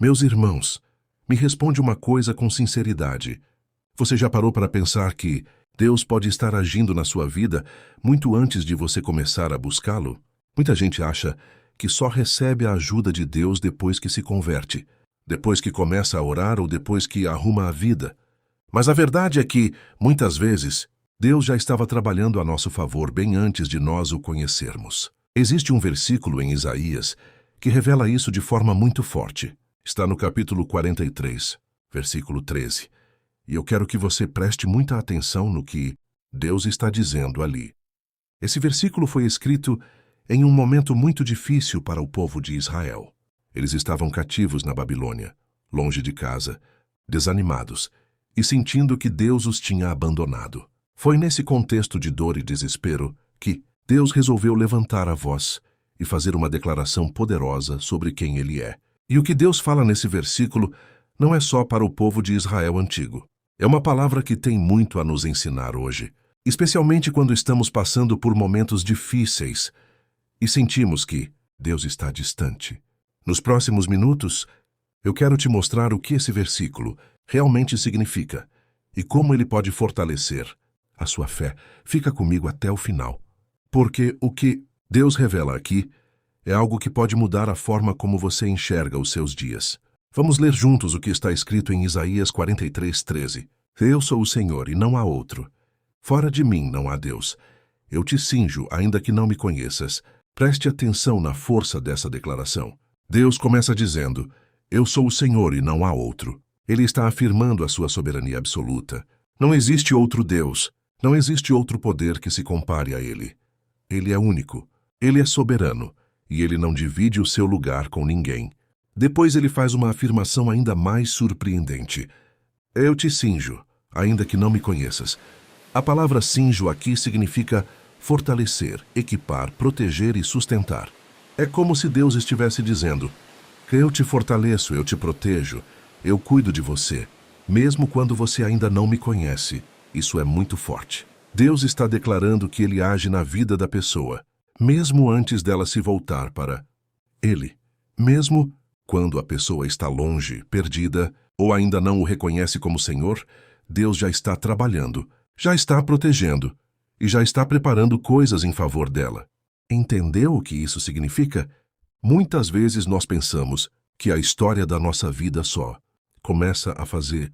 Meus irmãos, me responde uma coisa com sinceridade. Você já parou para pensar que Deus pode estar agindo na sua vida muito antes de você começar a buscá-lo? Muita gente acha que só recebe a ajuda de Deus depois que se converte, depois que começa a orar ou depois que arruma a vida. Mas a verdade é que, muitas vezes, Deus já estava trabalhando a nosso favor bem antes de nós o conhecermos. Existe um versículo em Isaías que revela isso de forma muito forte. Está no capítulo 43, versículo 13. E eu quero que você preste muita atenção no que Deus está dizendo ali. Esse versículo foi escrito em um momento muito difícil para o povo de Israel. Eles estavam cativos na Babilônia, longe de casa, desanimados e sentindo que Deus os tinha abandonado. Foi nesse contexto de dor e desespero que Deus resolveu levantar a voz e fazer uma declaração poderosa sobre quem Ele é. E o que Deus fala nesse versículo não é só para o povo de Israel antigo. É uma palavra que tem muito a nos ensinar hoje, especialmente quando estamos passando por momentos difíceis e sentimos que Deus está distante. Nos próximos minutos, eu quero te mostrar o que esse versículo realmente significa e como ele pode fortalecer a sua fé. Fica comigo até o final, porque o que Deus revela aqui é algo que pode mudar a forma como você enxerga os seus dias. Vamos ler juntos o que está escrito em Isaías 43:13. Eu sou o Senhor e não há outro. Fora de mim não há Deus. Eu te cinjo, ainda que não me conheças. Preste atenção na força dessa declaração. Deus começa dizendo, eu sou o Senhor e não há outro. Ele está afirmando a sua soberania absoluta. Não existe outro Deus. Não existe outro poder que se compare a Ele. Ele é único. Ele é soberano. E Ele não divide o seu lugar com ninguém. Depois ele faz uma afirmação ainda mais surpreendente. Eu te cinjo, ainda que não me conheças. A palavra cinjo aqui significa fortalecer, equipar, proteger e sustentar. É como se Deus estivesse dizendo, eu te fortaleço, eu te protejo, eu cuido de você, mesmo quando você ainda não me conhece. Isso é muito forte. Deus está declarando que Ele age na vida da pessoa, mesmo antes dela se voltar para Ele. Mesmo quando a pessoa está longe, perdida, ou ainda não o reconhece como Senhor, Deus já está trabalhando, já está protegendo e já está preparando coisas em favor dela. Entendeu o que isso significa? Muitas vezes nós pensamos que a história da nossa vida só começa a fazer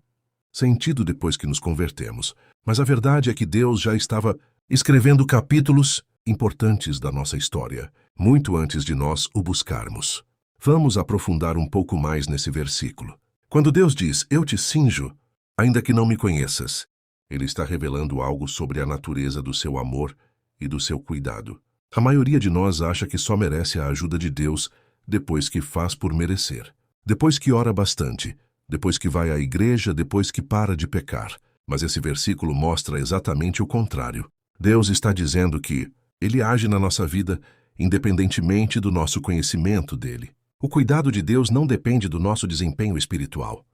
sentido depois que nos convertemos. Mas a verdade é que Deus já estava escrevendo capítulos importantes da nossa história, muito antes de nós o buscarmos. Vamos aprofundar um pouco mais nesse versículo. Quando Deus diz, eu te cinjo, ainda que não me conheças, Ele está revelando algo sobre a natureza do seu amor e do seu cuidado. A maioria de nós acha que só merece a ajuda de Deus depois que faz por merecer, depois que ora bastante, depois que vai à igreja, depois que para de pecar. Mas esse versículo mostra exatamente o contrário. Deus está dizendo que Ele age na nossa vida independentemente do nosso conhecimento dEle. O cuidado de Deus não depende do nosso desempenho espiritual.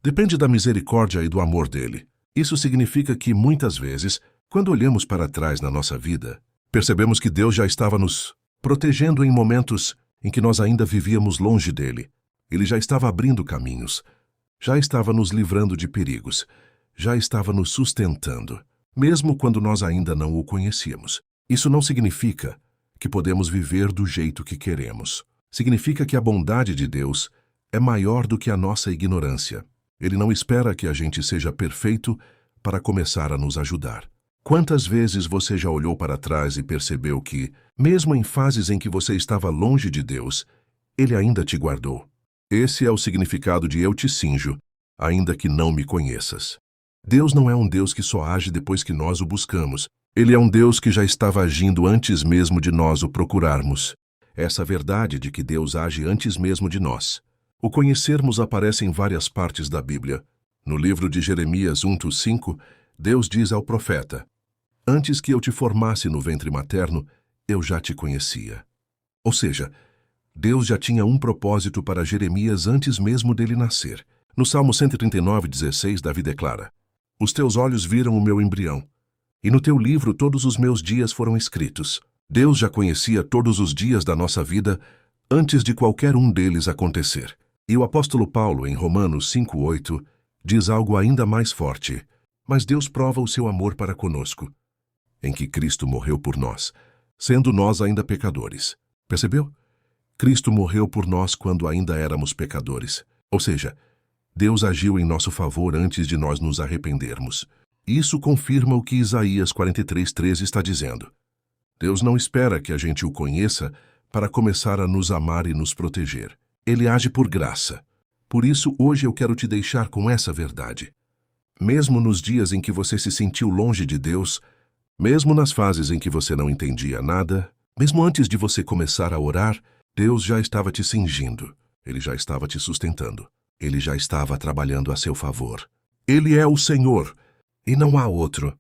Depende da misericórdia e do amor dEle. Isso significa que, muitas vezes, quando olhamos para trás na nossa vida, percebemos que Deus já estava nos protegendo em momentos em que nós ainda vivíamos longe dEle. Ele já estava abrindo caminhos, já estava nos livrando de perigos, já estava nos sustentando, mesmo quando nós ainda não o conhecíamos. Isso não significa que podemos viver do jeito que queremos. Significa que a bondade de Deus é maior do que a nossa ignorância. Ele não espera que a gente seja perfeito para começar a nos ajudar. Quantas vezes você já olhou para trás e percebeu que, mesmo em fases em que você estava longe de Deus, Ele ainda te guardou? Esse é o significado de eu te cinjo, ainda que não me conheças. Deus não é um Deus que só age depois que nós o buscamos. Ele é um Deus que já estava agindo antes mesmo de nós o procurarmos. Essa verdade de que Deus age antes mesmo de nós. O conhecermos aparece em várias partes da Bíblia. No livro de Jeremias 1:5, Deus diz ao profeta, antes que eu te formasse no ventre materno, eu já te conhecia. Ou seja, Deus já tinha um propósito para Jeremias antes mesmo dele nascer. No Salmo 139:16, Davi declara, os teus olhos viram o meu embrião, e no teu livro todos os meus dias foram escritos. Deus já conhecia todos os dias da nossa vida antes de qualquer um deles acontecer. E o apóstolo Paulo, em Romanos 5:8, diz algo ainda mais forte. Mas Deus prova o seu amor para conosco, em que Cristo morreu por nós, sendo nós ainda pecadores. Percebeu? Cristo morreu por nós quando ainda éramos pecadores. Ou seja, Deus agiu em nosso favor antes de nós nos arrependermos. Isso confirma o que Isaías 43:13 está dizendo. Deus não espera que a gente o conheça para começar a nos amar e nos proteger. Ele age por graça. Por isso, hoje eu quero te deixar com essa verdade. Mesmo nos dias em que você se sentiu longe de Deus, mesmo nas fases em que você não entendia nada, mesmo antes de você começar a orar, Deus já estava te cingindo. Ele já estava te sustentando. Ele já estava trabalhando a seu favor. Ele é o Senhor, e não há outro.